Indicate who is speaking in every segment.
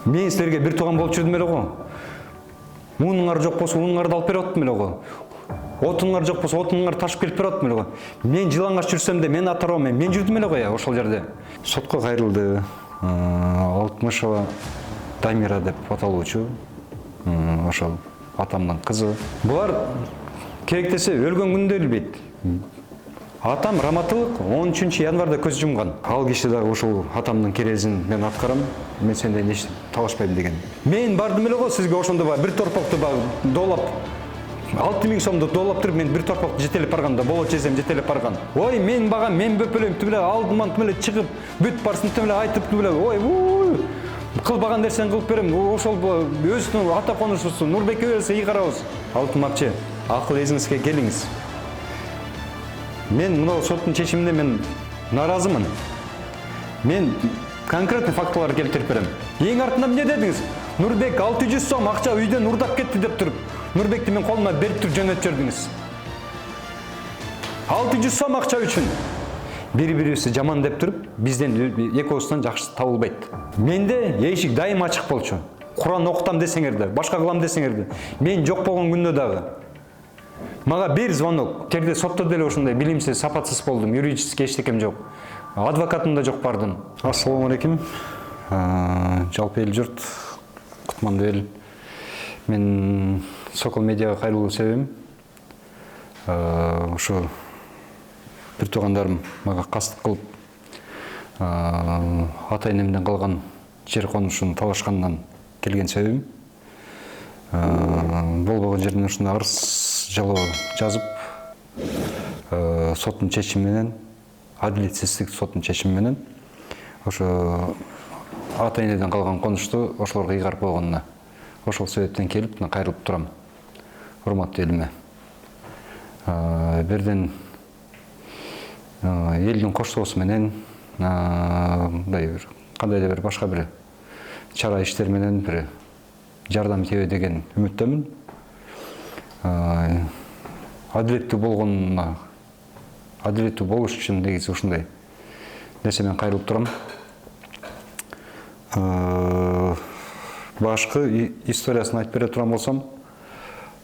Speaker 1: Мен силерге бир тууган болуп жүрдүм эле го. Унуңар жок болсо унуңарды алып берип аттым эле го. Отуңар жок болсо отуңар ташып келип берип аттым эле го. Мен жылаңаш жүрсөм да мен атарам мен жүрдүм эле го я ошол жерде. Сотко кайрылды. Алтымышева Дамира деп аталуучу. Ошол атамдын кызы. Булар керек десе өлгөн күндө билбейт. Атам Раматылык 13 январда көз жумган. Ал киши дагы ушул атамдын керезин мен аткарам. Мен сенден эч талашпайм деген. Мен бардым эле го сизге ошондо бир торпокту доолап 6000 сомду доолап туруп мен бир торпокту жетелеп барганда болот жесем жетелеп барган. Ой, мен багам, мен бөпөлөм тиле алдыман тиле чыгып, бүт барсын тиле айтып тиле, ой, кылбаган нерсени кылып берем. Ошол өзүнүн ата конушусу Нурбекке берсе ий карабыз. Алтын апчы, акыл эзиңизге келиңиз. Мен мына соттун чечимине мен наразымын. Мен конкретный фактылар келтирип берем. Эң артынан эмне дедиңиз? Нурбек 600 сом акча үйдөн урдап кетти деп туруп, Нурбекти мен колума берип туруп жөнөтүп жүрдүңүз. 600 сом акча үчүн бири-бирибизди жаман деп туруп, бизден экөөбүздөн жакшы табылбайт. Менде эшик дайым ачык болчу. Куран окутам десеңер да, башка кылам десеңер да, мен жок болгон күндө дагы мага бир звонок, жерде сотто деле ушундай билимсиз, сапатсыз болдум, юридический эчтекем жок. Адвокатым да жок бардым. Ассаламу алейкум. Жалпы эл журт, кутмандуу эл. Мен Сокол медиага кайрылуу себебим ушу бир туугандарым мага кастык кылып ата энемден калган жер конушун талашкандан келген себебим. Болбогон жерден ушундай арыз жалоо жазып, соттун чечими менен, адилетсиздик соттун чечими менен ошо ата энеден калган конушту ошолорго ыйгарып койгонуна, ошол себептен келип кайрылып турам. Урматтуу элиме. Берден элдин коштоосу менен мындай бир кандайдыр бир башка бир чара иштер менен бир жардам тебе деген үмүттөмүн. Адилеттүү болгонуна, адилеттүү болуш үчүн негизи ушундай нерсе менен кайрылып турам. Башкы историясын айтып бере турган болсом,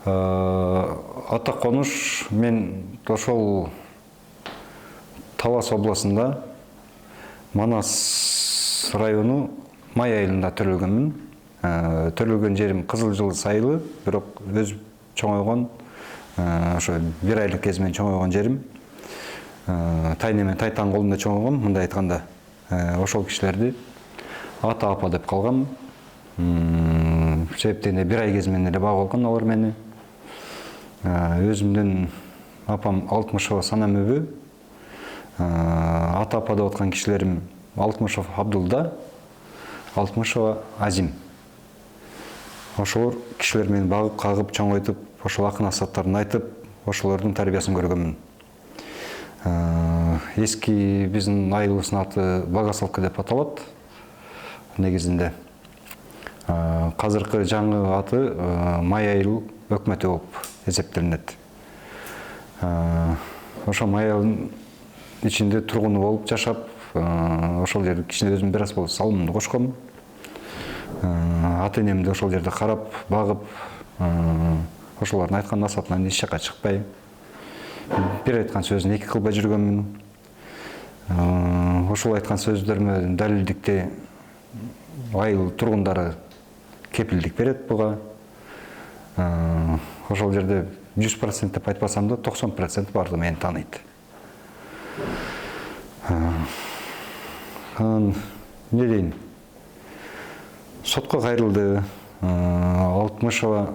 Speaker 1: ата конуш мен ошол Талас областында Манас району май айылында төрөлгөнмүн. Төрөлгөн жерим Кызыл Жыл сайылы, бирок өз чоңойгон, ошо бир айлык кезимен чоңойгон жерим. Тайне мен Тайтан колунда чоңойгом, мындай айтканда. Ошол кишилерди ата апа деп калгам. Себептен бир ай кезимен эле багып алган алар мени. Өзүмдүн апам Алтымышева Санам өбү, ата апа деп аткан кишилерим Алтымышев Абдулда, Алтымышева Азим. Ошолор кишилер мени багып, кагып, чоңойтуп, ошол акын асаттарын айтып, ошолордун тарбиясын көргөнмүн. Эски биздин айылыбыздын аты Багасалка деп аталат негизинде. Казыркы жаңы аты Май айыл өкмөтү болуп эсептелинет. Ошо Май айылдын ичинде тургуну болуп жашап, ошол жерде кичине өзүм бир аз болуп салымымды кошком. Ата энемди ошол жерде карап, багып, ошолордун айткан насаатынан эч жакка чыкпай, бир айткан сөзүн эки кылбай жүргөнмүн. Ошол айткан сөздөрүмө далилдикте айыл тургундары кепилдик берет буга. Ошол жерде 100% деп айтпасам да 90% барды мени тааныйт. Не дейин? Сотко кайрылды. Алтымышева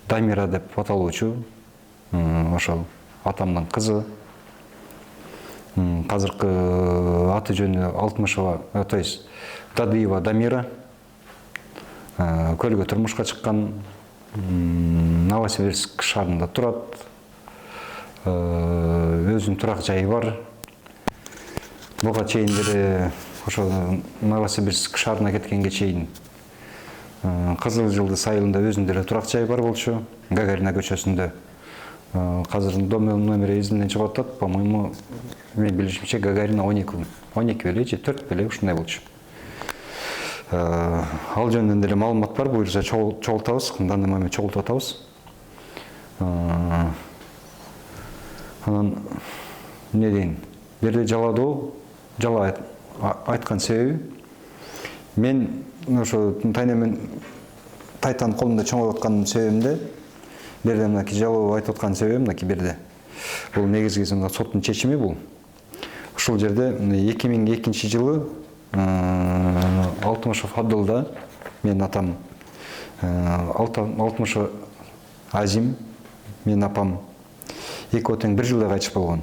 Speaker 1: Дамира деп аталуучу, ошол атамдын кызы. Казыркы аты жөнү Алтымышева, то есть Дадыева Дамира. Көлгө турмушка чыккан, Новосибирск шаарында турат. Өзүнүн турак жайы бар. Буга чейин деле ошо Новосибирск шаарына кеткенге чейин Кызыл Жылды сайылында өзүнүн деле турак жайы бар болчу. Гагарина көчөсүндө. Казыр дом номери изинен чыгып атат, по-моему, мен билишимче Гагарина 12 беле же 4 беле ушундай болчу. Ал жөнүндө деле маалымат бар, буюрса чогултабыз, данный момент чогултуп атабыз. Анан эмне дейин, берде жала айткан себеби, мен ошо тайнемен тайтанын колунда чоңоюп аткан себебимде, берде мынакей жалоо айтып аткан себебим мынакей берде. Бул негизги соттун чечими бул. Ушул жерде 2002 жылы Алтымышев Абдылда, мен атам Алтымышев Азим, мен апам экөө тең 1 жылда кайтыш болгон.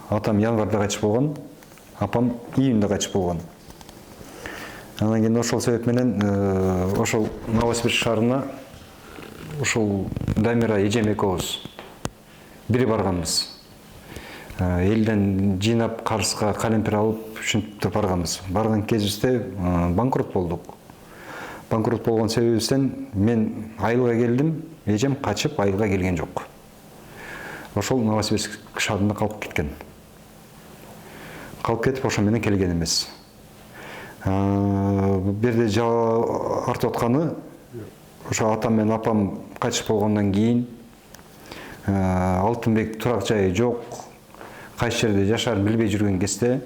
Speaker 1: Атам январда кайтыш болгон, апам июнда кайтыш болгон. Анан кийин ошол себеп менен ошол Новосибирск шаарына ушул Дамира эжем экөөбүз бири барганбыз. Элден жыйнап карызга калемпир алып ушинтип барганбыз. Барган кезибизде банкрот болдук. Банкрот болгон себебибизден мен айылга келдим, эжем качып айылга келген жок. Ошол Новосибирск шаарында калып кеткен. Калып кетип ошо менен келген эмес. Берде жала артып атканы ошо атам менен апам кайтыш болгондон кийин Алтынбек турак жайы жок, кайсы жерде жашаар билбей жүрген кезде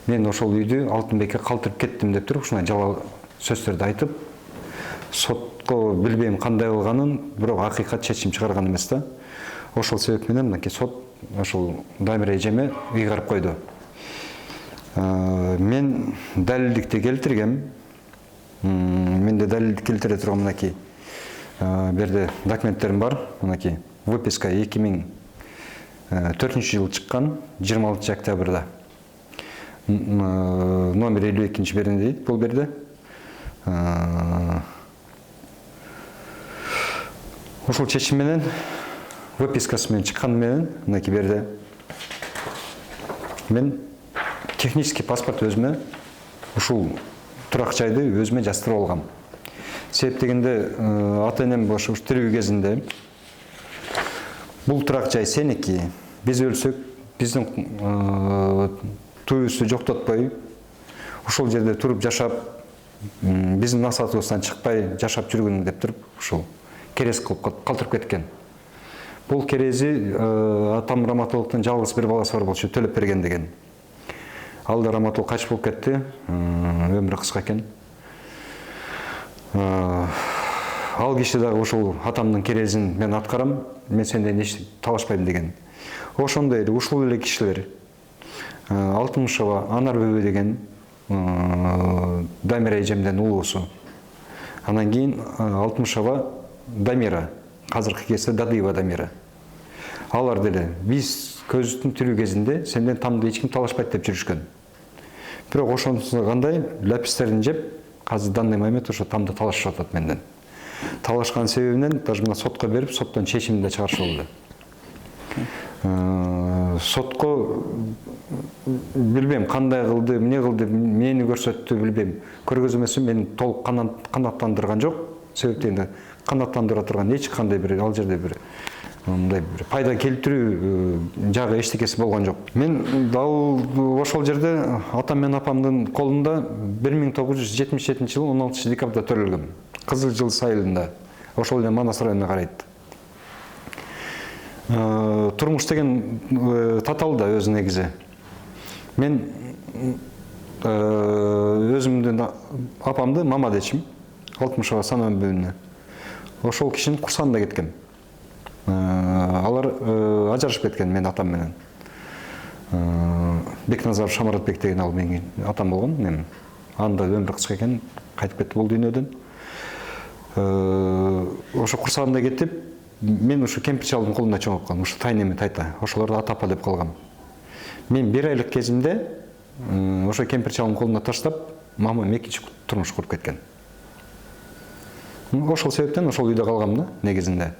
Speaker 1: мен ошол үйдү Алтынбекке калтырып кеттим деп туруп ушундай жала сөздөрдү айтып, сотко билбейм кандай кылганын, бирок акыйкат чечим чыгарган эмес да. Ошол себеп менен мынакей сот ошол Дамира эжеме ыйгарып койду. Мен далилдикти келтиргем. Менде далилдик келтире турган мынакей берде документтерим бар. Мынакей выписка 2004-жылы чыккан 26 октябрда. Номер 52 беринде дейт бул берде. Ошол чечим менен выпискасы менен чыккан менен мынакей берде мен технический паспорт өзүмө ушул турак жайды өзүмө жастырып алгам. Себеп дегенде ата энем ошо тирүү кезинде бул турак жай сеники, биз өлсөк биздин туюбузду жоктотпой ошол жерде туруп жашап, биздин насаатыбыздан чыкпай жашап жүргүн деп туруп ушул керез кылып калтырып кеткен. Бул керези атам Раматулловдун жалгыз бир баласы бар болчу, төлөп берген деген. Ал да Раматуллов кайтыш болуп кетти, өмүрү кыска экен. Ал киши дагы ушул атамдын керезин мен аткарам, мен сенден эч талашпайм деген. Ошондой эле ушул эле кишилер Алтымышева Анар бөбө деген Дамира эжемдин улуусу. Анан кийин Алтымышева Дамира, азыркы кезде Дадыева Дамира. Алар деле биз көзүбүздүн тирүү кезинде сенден тамды эч ким талашпайт деп жүрүшкөн. Бирок ошонусу кандай ляпистерин жеп, азыр данный момент ошо тамды талашып атат менден. Талашкан себебинен даже мына сотко берип, соттон чечимди да чыгарышып алды. Сотко билбейм кандай кылды, эмне кылды, мени көрсөттү билбейм. Көргөзмөсү мени толук канааттандырган жок. Себеп дегенде канааттандыра турган эч кандай бир ал жерде бир мындай бир пайда келтирүү жагы эчтекеси болгон жок. Мен дал ошол жерде атам менен апамдын колунда 1977 жылы 16 декабрда төрөлгөм. Кызыл Жылыс айылында. Ошол эле Манас районуна карайт. Турмуш деген татаал да өзү негизи. Мен өзүмдүн апамды мама дечим, Алтымышева Санам бөбүнө. Ошол кишинин курсагында кеткем. Алар ажырашып кеткен мен атам менен. Бекназаров Шамаратбек деген ал менин атам болгон. Мен анда өмүрү кыска экен, кайтып кетти бул дүйнөдөн. Ошо курсагында кетип, мен ушу кемпир чалдын колунда чоңоп калдым. Ушу тайнеме тайта. Ошолорду ата-апа деп калгам. Мен 1 айлык кезимде ошо кемпир чалдын колунда таштап, мамам экинчи турмуш куруп кеткен. Ошол себептен ошол үйдө калгам да негизинде.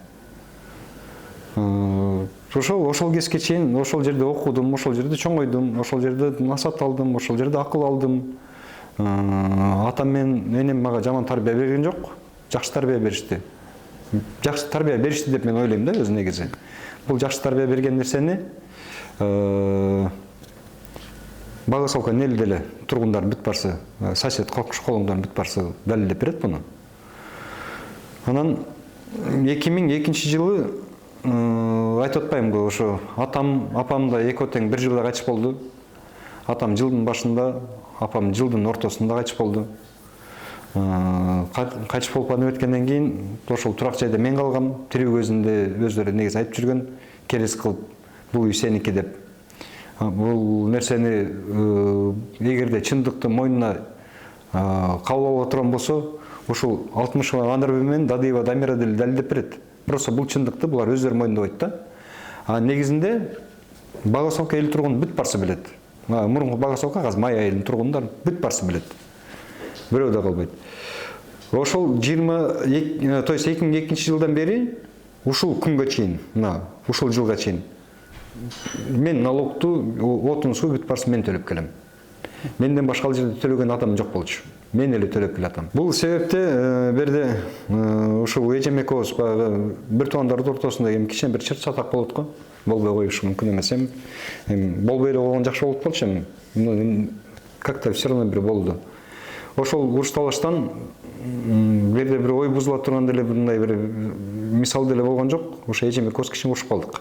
Speaker 1: Ошол кезге чейин ошол жерде окудум, ошол жерде чоңойдум, ошол жерде насаат алдым, ошол жерде акыл алдым. Атам менен энем мага жаман тарбия берген жок, жакшы тарбия беришти. Жакшы тарбия беришти деп мен ойлойм да өзү негизи. Бул жакшы тарбия берген нерсени Багасовка нел деле тургундар бүт барсы, сосед калкыш колуңдан бүт барсы далилдеп берет буну. Анан 2002 жылы айтып атпаймынбы, ошо атам, апам да экөө тең бир жылда кайтыш болду. Атам жылдын башында, апам жылдын ортосунда кайтыш болду. Кайтыш болуп анып өткөндөн кийин ошол турак жайда мен калгам. Тирүү көзүндө өздөрү негизи айтып жүргөн, керес кылып бул үй сеники деп. Бул нерсени эгерде чындыкты мойнуна кабыл алып турган болсо, ушул 60 Анарбек менен Дадыева Дамира деле далилдеп берет. Просто бул чындыкты булар өздөрү мойындобойт да. Негизинде Багасовка эл тургун бүт барсы билет. Мурунку Багасовка азыр Май айылынын тургундар бүт барсы билет. Бирөө да калбайт. Ошол 22, то есть 2002 жылдан бери ушул күнгө чейин, ушул жылга чейин мен налогту, отун суу бүт барсы мен төлөп келем. Менден башка ал жерде төлөгөн адам жок болчу. Мен эле төлөп келатам. Бул себепте берде ушул эжем экөөбүз баягы бир туугандардын ортосунда кичине бир чатак болот го. Болбой коюш мүмкүн эмес. Болбой эле болгон жакшы болуп калчу. Как-то все равно бир болду. Ошол уруш талаштан берде бир ой бузула турган деле мындай бир мисал деле болгон жок. Ошо эжем экөөбүз кичине урушуп калдык.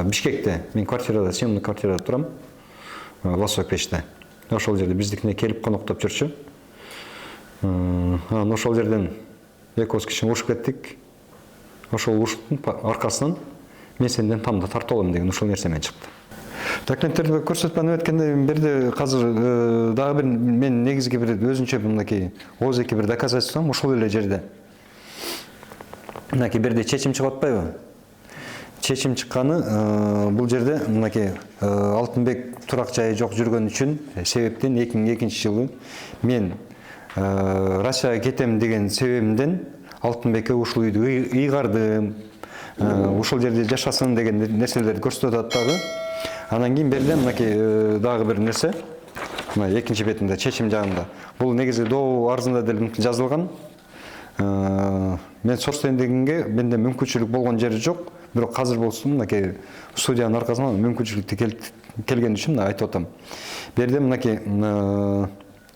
Speaker 1: Бишкекте, мен квартирада, съемный квартирада турам. Лосок-пеште. Ошол жерде биздикине келип коноктоп жүрчү. Ошол жерден экөөбүз кичине урушуп кеттик. Ошол урушуптун аркасынан мен сенден тамда тартып алам деген ушул нерсе менен чыкты. Документтерди көрсөтүп анып өткөндө берде азыр дагы бир мен негизги бир өзүнчө мынакей ооз бир доказательством ушул эле жерде. Мынакей берде чечим чыгып атпайбы? Чечим чыкканы бул жерде мынакей Алтынбек турак жайы жок жүргөн үчүн себептен 2002 жылы мен Россияга кетем деген себебимден Алтынбекке ушул үйдү ыйгардым. Ушул жерде жашасын деген нерселерди көрсөтүп атат дагы. Анан кийин берде мынакей дагы бир нерсе. Мына экинчи бетинде чечим жагында. Бул негизи доо арызында деле жазылган. Мен собственниктигимге менде мүмкүнчүлүк болгон жери жок. Бирок азыр болсун мынакей судьянын аркасынан мүмкүнчүлүктү келген үчүн айтып атам. Берде мынакей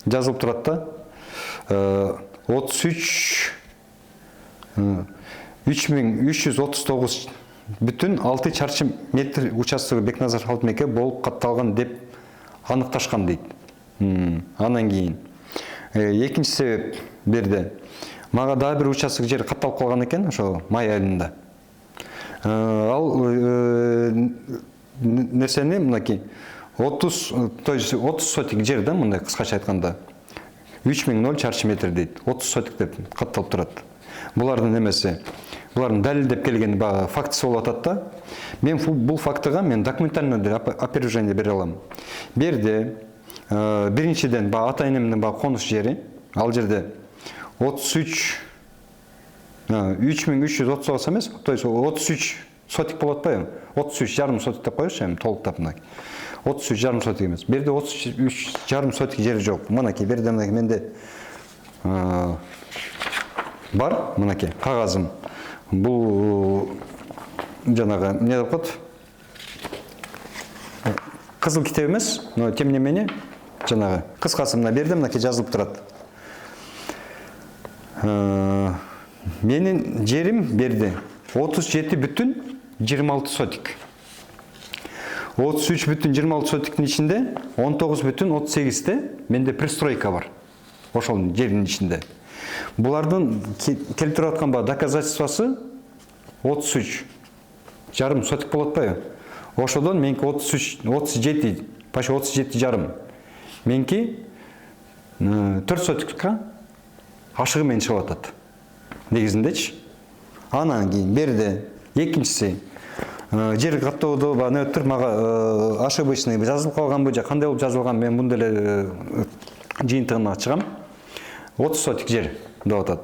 Speaker 1: жазылып турат да 3339,6 чарчы метр участогу Бекназаров Алтынбекке болуп катталган деп аныкташкан дейт. Анан кийин экинчи себеп берде мага дагы бир участок жер катталып калган экен, ошо Май айылында. Ал нерсени мынакей 30 сотик жер да, мындай кыскача айтканда 3000 чарчы метр дейт. 30 сотик деп катталып турат. Булардын эмеси, булардын далилдеп келген фактысы болуп атат да. Мен бул фактыга мен документально опровержение бере алам. Берде биринчиден ата энемдин конуш жери, ал жерде 3339 эмес, то есть 33 сотик болот атпайбы? 33,5 сотик деп коюшчу, толуктап мынакей. 33,5 сотик эмес. Берде 33,5 сотик жери жок. Мынакей берде менде бар, мынакей кагазым. Бул жанагы эмне деп коет? Кызыл китеп эмес, но тем не менее жанагы кыскасы мына берде мынакей жазылып турат. Менин жерим берде 37,26 сотик. 33,26 сотиктин ичинде 19,38те менде пристройка бар. Ошол жердин ичинде. Булардын келтирип аткан доказательствосы 33,5 сотик болот атпайбы? Ошодон меники 37, почти 37,5. Меники 4 сотикка ашыгы менен чыгып атат. Негизиндечи. Анан кийин берде экинчиси жер каттоодо нөттөр мага ошибочный жазылып калганбы же кандай болуп жазылган, мен мындай эле жыйынтыгына чыгам. 30 сотик жер деп атат.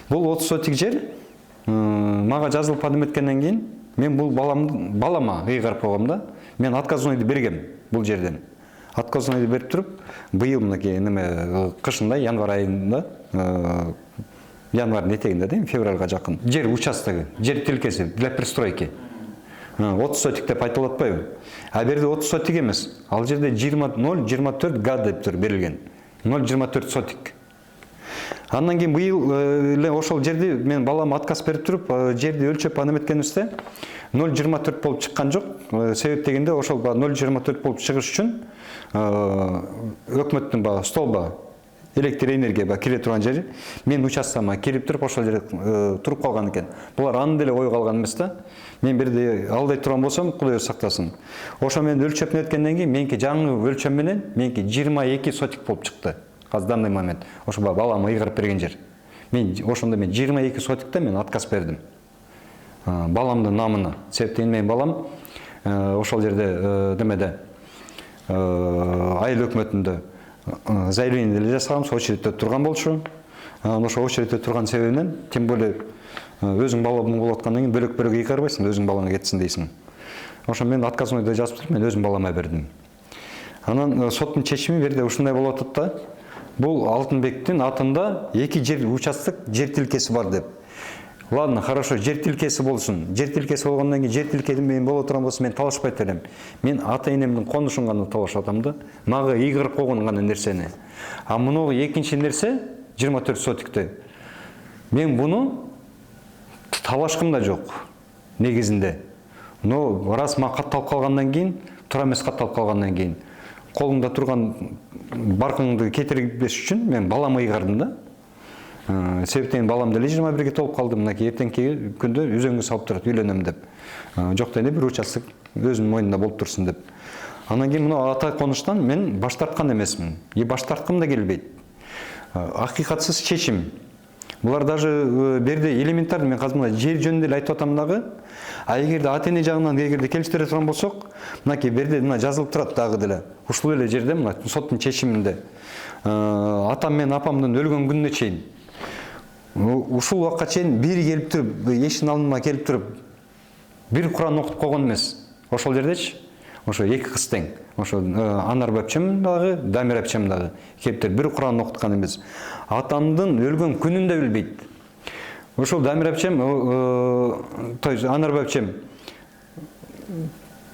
Speaker 1: Бул 30 сотик жер мага жазылып анып өткөндөн кийин мен бул балама ыйгарып койгом да. Мен отказнойду бергем бул жерден. Отказнойду берип туруп, быйыл мынакей неме кышында, январь айында, январь этегинде дейм, февралга жакын жер участогу, жер тилкеси для пристройки. 30 сотик деп айтылып атпайбы? А берде 30 сотик эмес. Ал жерде 0,24 га деп тур берилген. 0,24 сотик. Андан кийин быйыл эле ошол жерди мен балам отказ берип туруп, жерди өлчөп анем эткенибизде 0,24 болуп чыккан жок. Себеп дегенде ошол 0,24 болуп чыгыш үчүн өкмөттүн стол электр энергия кире турган жери мен участогума кирип туруп ошол жерде туруп калган экен. Булар аны деле ойго алган эмес да. Мен бирде алдай турган болсом, Кудай сактасын. Ошо мен өлчөп неткенден кийин меники жаңы өлчөм менен меники 22 сотик болуп чыкты. Азыр данный момент. Ошо балам ыйгарып берген жер. Мен ошондо 22 сотикте мен отказ бердим. Баламдын намына. Себептен мен балам ошол жерде демеде айыл өкмөтүндө заявление деле жасаганбыз, очередьте турган болчу. Ошо очередьте турган себебинен, тем более өзүң балаң болуп аткандан кийин бөлөк ыйгарбайсың, өзүң балаңа кетсин дейсиң. Ошо мен отказымды да жазып туруп, мен өзүм балама бердим. Анан соттун чечими берде ушундай болуп атат да. Бул Алтынбектин атында 2 жер участок жер тилкеси бар деп. Ладно, хорошо, жер тилкеси болсун. Жер тилкеси болгондон кийин жер тилкеси менен боло турган болсо мен талашпайт элем. Мен ата-энемдин конушун гана талашып атам да. Мага ыйгарып койгон гана нерсени. А муну экинчи нерсе 24 сотикте. Мен буну талашкым да жок негизинде. Но раз ма катталып калгандан кийин, туура эмес катталып калгандан кийин, колумда турган баркыңды кетирбеш үчүн мен балама ыйгардым да. Себептен балам деле 21-ге толуп калды. Мынакей эртеңки күндө үзөңгө салып турат, үйлөнөм деп. Жок дегенде бир участок өзүнүн мойнунда болуп турсун деп. Андан кийин мына ата конуштан мен баш тарткан эмесмин. И баш тарткым да келбейт. Акыйкатсыз чечим. Булар даже берде элементарный, мен азыр мына жер жөнүндө эле айтып атам дагы. А эгерде ата-эне жагынан эгерде келиштире турган болсок, мынакей берде мына жазылып турат дагы деле. Ушул эле жерде мына соттун чечиминде атам менен апамдын өлгөн күнүнө чейин ушул убакка чейин бири келип туруп, эшиктин алдыма келип туруп, бир Куран окуп койгон эмес. Ошол жердечи, ошо эки кыз тең. Ошо Анар бапчем дагы, Дамир апчем дагы келип туруп бир Куран окуткан эмес. Атамдын өлгөн күнүн да билбейт. Ошол Дамир апчем, той Анар бапчем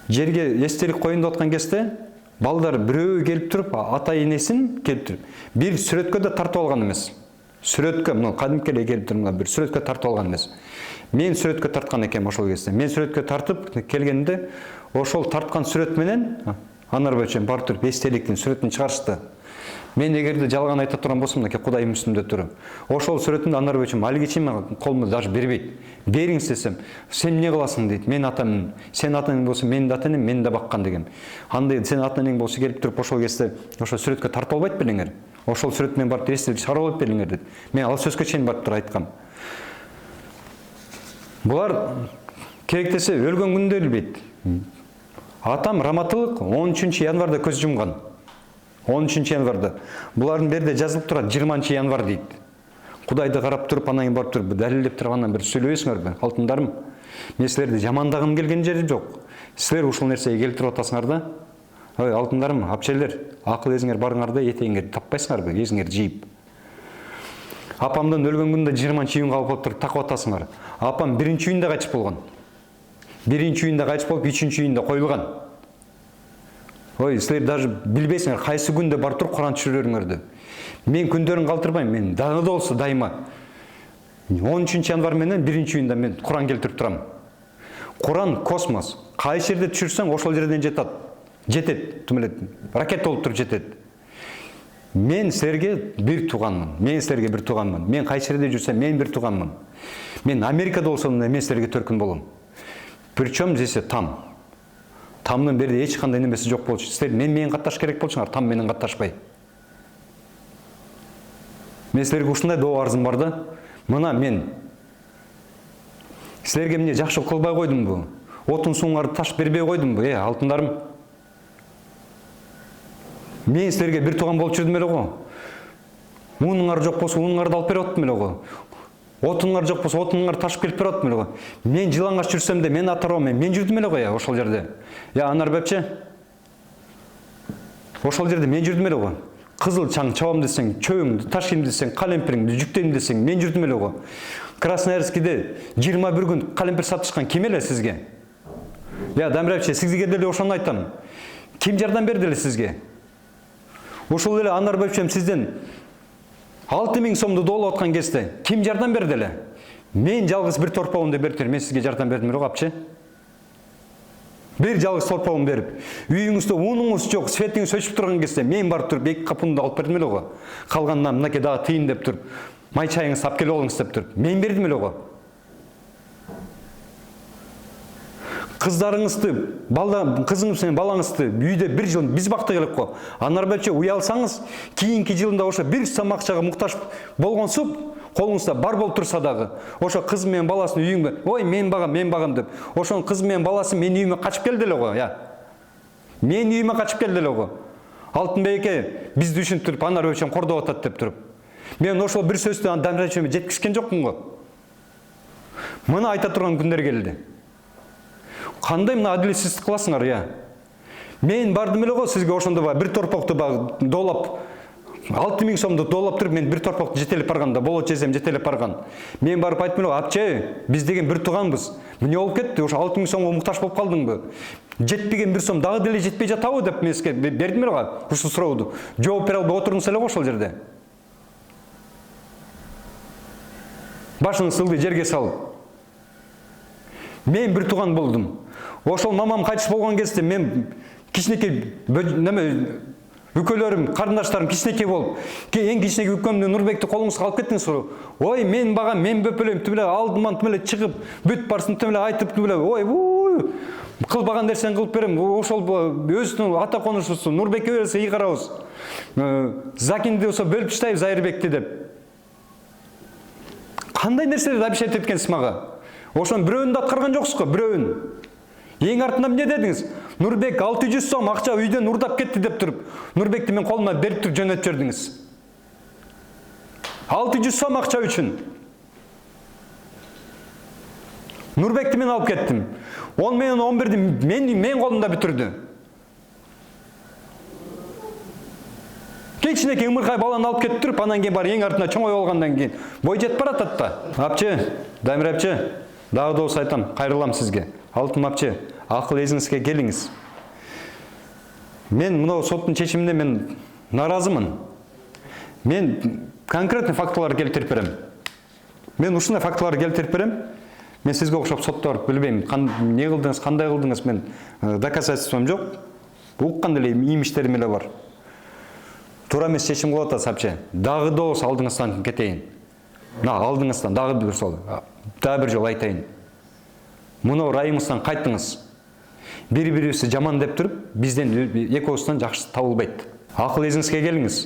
Speaker 1: жерге эстелик коюн деп аткан кезде балдар бирөө келип туруп, ата-энесин келип туруп, бир сүрөткө да тартып алган эмес. Сүрөткө, мына кадимки эле келип туруп, бир сүрөткө тартып алган эмес. Мен сүрөткө тарткан экенмин ошол кезде. Мен сүрөткө тартып келгенде, ошол тарткан сүрөт менен Анар бачем барып туруп эстеликтин сүрөтүн чыгарышты. Мен эгерде жалган айта турган болсом, мынакей Кудайым үстүмдө туруп, ошол сүрөтүндө Анар бачем алиге чейин колумду даже бербейт. Бериңиз десем, сен эмне кыласың дейт. Мен атаммын. Сен ата-энең болсо, менин да ата-энем, мени да баккан дегем. Андай сен ата-энең болсо келип туруп ошол кезде ошол сүрөткө тартып албайт белеңер. Ошол сүрөт менен барып эстелик чыгарып алып бериңер дейт. Мен ал сөзгө чейин барып туруп айткам. Булар керектесе өлгөн күндө билбейт. Атам раматылык 13 январда көз жумган. 13 январда. Булардын берде жазылып турат 20 январ дейт. Кудайды карап туруп, анан барып туруп далилдеп тургандан бир сүйлөбөйсүңөрбү, алтындарым? Мен силерди жамандагым келген жери жок. Силер ушул нерсеге келтирип атасыңар да. Ой, алтындарым, апчелер, акыл эзиңер барыңар да этеңиңерди таппайсыңарбы, эзиңер жийип. Апамдын өлгөн күндө 20 июнга алып туруп такып атасыңар. Апам 1-июнда кайтып болгон. 1-июнда кайтып болуп, 3-июнда коюлган. Ой, силер даже билбейсиңер кайсы күндө барып туруп Куран түшүрөрүңөрдү. Мен күндөрүн калтырбайм, мен дагы да болсо дайыма 13 январ менен 1-июнда мен Куран келтирип турам. Куран космос. Кайсы жерде түшүрсөң, ошол жерден жетет. Жетет, ракета болуп туруп жетет. Мен силерге бир тууганмын. Мен кайсы жерде жүрсөм, мен бир тууганмын. Мен Америкада болсом, мен силерге төркүн болом. Причем здесь там. Тамдын берде эч кандай немеси жок болчу. Силер менен катташ керек болчуңар, там менен катташпай. Мен силерге ушундай доо арзым бар да. Мына мен силерге эмне жакшы кылбай койдумбу? Отун суңарды таш бербей койдумбу? Алтындарым. Мен силерге бир тууган болуп жүрдүм эле го. Унуңар жок болсо, унуңарды алып берип аттым эле го. Отуңар жок болсо, отуңар ташып келип берип аттым эле го. Мен жылаңаш жүрсөм да, мен атарам, мен жүрдүм эле го ошол жерде. Анар бапче. Ошол жерде мен жүрдүм эле го. Кызыл чаң чабам десең, чөбүңдү ташыйм десең, калемпириңди жүктөйм десең, мен жүрдүм эле го. Красноярскиде 21 күн калемпир сатышкан ким эле сизге? Дамир апче, сизге деле ошону айтам. Ким жардам берди эле сизге? Ошол эле Анар апчем сизден 6000 сомду доолоп аткан кезде ким жардам берди эле? Мен жалгыз бир торпогумду берип, мен сизге жардам бердим беле апче. Бир жалгыз торпогун берип, үйүңүздө унуңуз жок, светиңиз өчүп турган кезде мен барып туруп 2 капунду алып бердим эле го. Калганынан мынакей дагы тыйын деп туруп, май чайыңызды алып келип алыңыз деп туруп, мен бердим эле го. Кыздарыңызды, кызыңыз менен балаңызды үйдө 1 жыл биз бактык элек го. Анар апче, уялсаңыз, кийинки жылында ошо 1 сом акчага муктаж болгонсуп, колуңузда бар болуп турса дагы, ошо кыз менен баласын үйүңгө, ой, мен багам деп, ошонун кыз менен баласы менин үйүмө качып келди эле го, Менин үйүмө качып келди эле го. Алтынбек бизди түшүндүрүп, Анар апчем кордоп атат деп туруп. Мен ошол бир сөздү Дамир апчеме жеткизген жокмун го. Мына айта турган күндөр келди. Кандай мына адилетсиздик кыласыңар, Мен бардым эле го сизге ошондо бир торпокту доолап, 6000 сомду доолап туруп, мен бир торпокту жетелеп барганда, болот жесем жетелеп барган. Мен барып айттым эле, апче, биз деген бир туганбыз. Эмне болуп кетти? Ошо 6000 сомго муктаж болуп калдыңбы? Жетпеген бир сом дагы деле жетпей жатабы деп мен сизге бердим эле го, ушул сурооду. Жооп бере албай отурдуңуз эле го ошол жерде. Башыңызды ылдый жерге салып. Мен бир туган болдум. Ошол мамам кайтыш болгон кезде мен кичинекей үкөлөрүм, карындаштарым кичинекей болуп, эң кичинекей үкөмдү Нурбекти колуңузга алып кеттиңиз го. Ой, мен багам, мен бөпөлөйм, тимеле алдыман тимеле чыгып, бүт барсын тимеле айтып тимеле, ой, кылбаган нерсени кылып берем. Ошол өзүнүн ата конушусу Нурбекке берсе ий карабыз. Закинди болсо бөлүп таштайбыз Айырбекти деп. Кандай нерселерди обещать эткенсиз мага? Ошонун бирөөнү да аткарган жоксуз го, бирөөнү. Ең артынан эмне дедиңиз? Нурбек 600 сом акча үйдөн урдап кетти деп туруп, Нурбекти мен колума берип туруп жөнөтүп жибердиңиз. 600 сом акча үчүн. Нурбекти мен алып кеттим. 10 менен 11-ди мен колумда бүтүрдү. Кичинекей ымыркай баланы алып кетип туруп, анан кийин бар эң артына чоңоюп алгандан кийин бой жетип баратат да. Апче, Дамир апче, дагы да болсо айтам, кайрылам сизге. Алтын апче, акыл эсиңизге келиңиз. Мен мына соттун чечимине мен наразымын. Мен конкретный фактылар келтирип берем. Мен ушундай фактылар келтирип берем. Мен сизге окшоп сотто барып билбейм, эмне кылдыңыз, кандай кылдыңыз, мен доказательством жок. Уккан эле имиштерим эле бар. Туура эмес чечим кылып атасыз апче. Дагы да болсо алдыңыздан кетейин. Алдыңыздан дагы бир жолу айтайын. Мына райымыздан кайттыңыз. Бири-бирибизди жаман деп туруп, бизден экөөбүздөн жакшы табылбайт. Акыл эсиңизге келиңиз.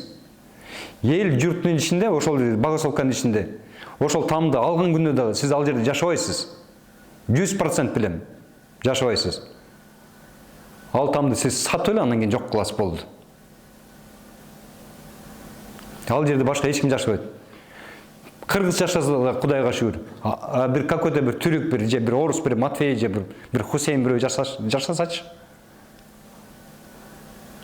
Speaker 1: Эл журттун ичинде, ошол Богословканын ичинде, ошол тамды алган күндө дагы сиз ал жерде жашабайсыз. 100% билем. Жашабайсыз. Ал тамды сиз сатып эле андан кийин жок кыласыз болду. Ал жерде башка эч ким жашабайт. Кыргыз жашаса да Кудайга шүгүр. Бир какой-то бир түрк, бир орус, бир Матвей, бир Хусейн бирөө жашасачы.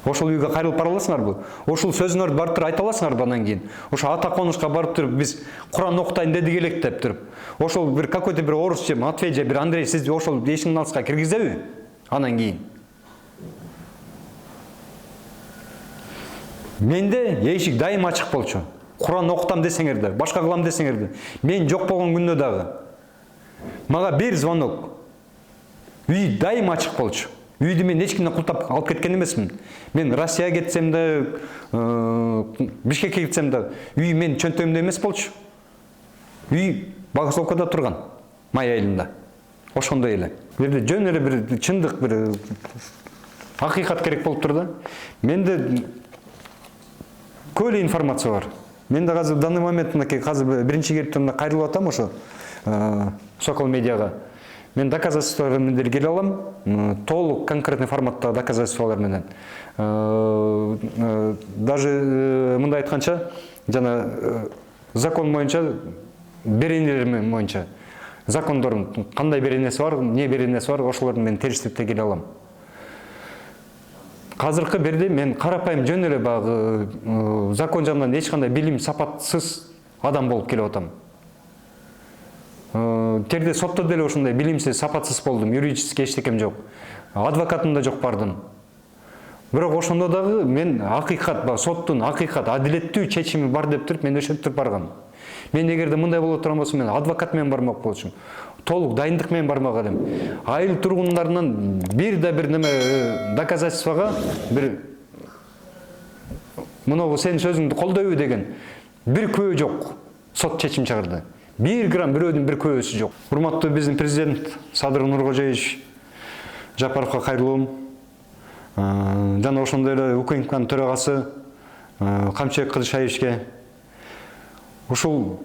Speaker 1: Ошол үйгө кайрылып бара аласыңарбы? Ошол сөзүңөрдү барып туруп айта аласыңарбы андан кийин? Ошо ата конушка барып туруп биз Куран окутайын дедик элек деп туруп. Ошол бир какой-то бир орус же Матвей же бир Андрей сизди ошол эшиктин алдыга киргизеби? Андан кийин. Менде эшик дайым ачык болчу. Куран окутам десеңер да, башка кылам десеңер да. Мен жок болгон күндө дагы. Мага бир звонок. Үй дайым ачык болчу. Үйдү мен эч кимден култап алып кеткен эмесмин. Мен Россияга кетсем да, Бишкекке кетсем да, үй мен чөнтөгүмдө эмес болчу. Үй Богословкада турган, май айылында. Ошондой эле. Бир жөн эле бир чындык, бир акыйкат керек болуп тур да. Менде көп эле информация бар. Мен да азыр данный момент мынакей азыр биринчи келип кайрылып атам ошо Сокол медиага. Мен доказательстволор менен деле келе алам, толук конкретный форматта доказательстволор менен. Даже мындай айтканча, жана закон боюнча, беренелер боюнча, закондордун кандай беренеси бар, эмне беренеси бар, ошолорду мен териштирип те келе алам. Казыркы берде мен карапайым жөн эле багы закон жагынан эч кандай билим сапатсыз адам болуп келип атам. терде сотто деле ушундай билимсиз, сапатсыз болдум, юридический эчтекем жок. Адвокатым да жок бардым. Бирок ошондо дагы мен акыйкат, соттун акыйкат, адилеттүү чечими бар деп туруп мен ошентип баргам. Мен эгерде мындай боло турган болсо мен адвокат менен бармак болчумун. Толук дайындык менен бармак элем. Айыл тургундарынан бир да бир неме доказательствого бир мынау сен сөзүңдү колдойбу деген бир күбө жок. Сот чечим чыгарды. 1 грамм бирөөдүн бир күбөсү жок. Урматтуу биздин президент Садыр Нуркожоевич Жапаровго кайрылуум. Жана ошондой эле УКМКнын төрагасы Камчыбек Кылышаевичке ушул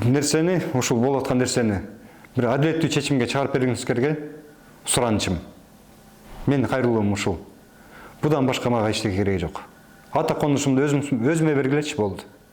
Speaker 1: нерсени, ушул болуп аткан нерсени бир адилеттүү чечимге чыгарып бериңиздерге суранычым. Мен кайрылуум ушул. Будан башка мага эчтеке кереги жок. Ата конушумду өзүмө бергилечи болду.